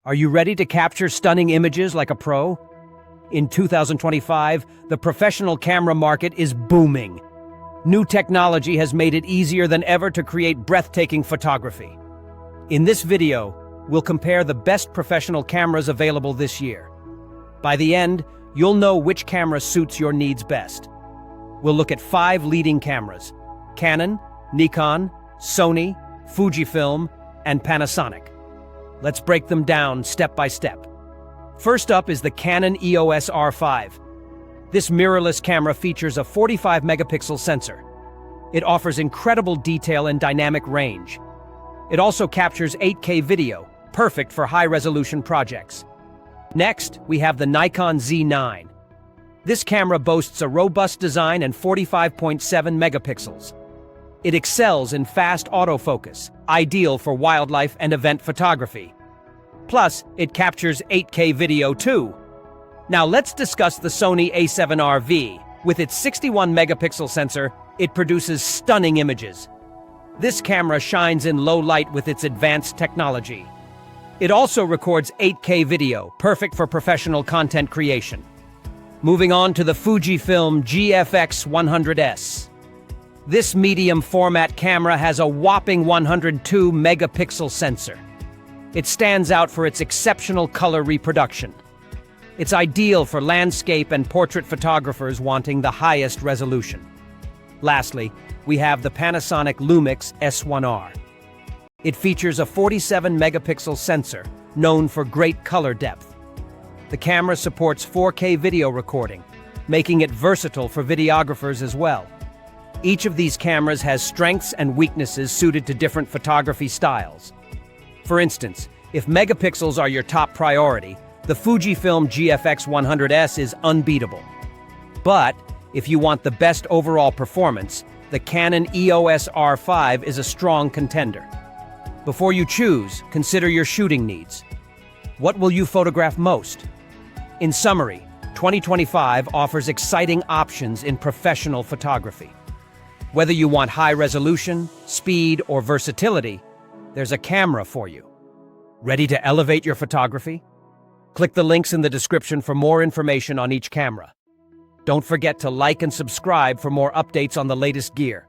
Are you ready to capture stunning images like a pro? In 2025, the professional camera market is booming. New technology has made it easier than ever to create breathtaking photography. In this video, we'll compare the best professional cameras available this year. By the end, you'll know which camera suits your needs best. We'll look at 5 leading cameras: Canon, Nikon, Sony, Fujifilm, and Panasonic. Let's break them down step by step. First up is the Canon EOS R5. This mirrorless camera features a 45-megapixel sensor. It offers incredible detail and dynamic range. It also captures 8K video, perfect for high-resolution projects. Next, we have the Nikon Z9. This camera boasts a robust design and 45.7 megapixels. It excels in fast autofocus, ideal for wildlife and event photography. Plus, it captures 8K video too. Now let's discuss the Sony A7RV. With its 61-megapixel sensor, it produces stunning images. This camera shines in low light with its advanced technology. It also records 8K video, perfect for professional content creation. Moving on to the Fujifilm GFX100S. This medium-format camera has a whopping 102-megapixel sensor. It stands out for its exceptional color reproduction. It's ideal for landscape and portrait photographers wanting the highest resolution. Lastly, we have the Panasonic Lumix S1R. It features a 47-megapixel sensor, known for great color depth. The camera supports 4K video recording, making it versatile for videographers as well. Each of these cameras has strengths and weaknesses suited to different photography styles. For instance, if megapixels are your top priority, the Fujifilm GFX100S is unbeatable. But if you want the best overall performance, the Canon EOS R5 is a strong contender. Before you choose, consider your shooting needs. What will you photograph most? In summary, 2025 offers exciting options in professional photography. Whether you want high resolution, speed, or versatility, there's a camera for you. Ready to elevate your photography? Click the links in the description for more information on each camera. Don't forget to like and subscribe for more updates on the latest gear.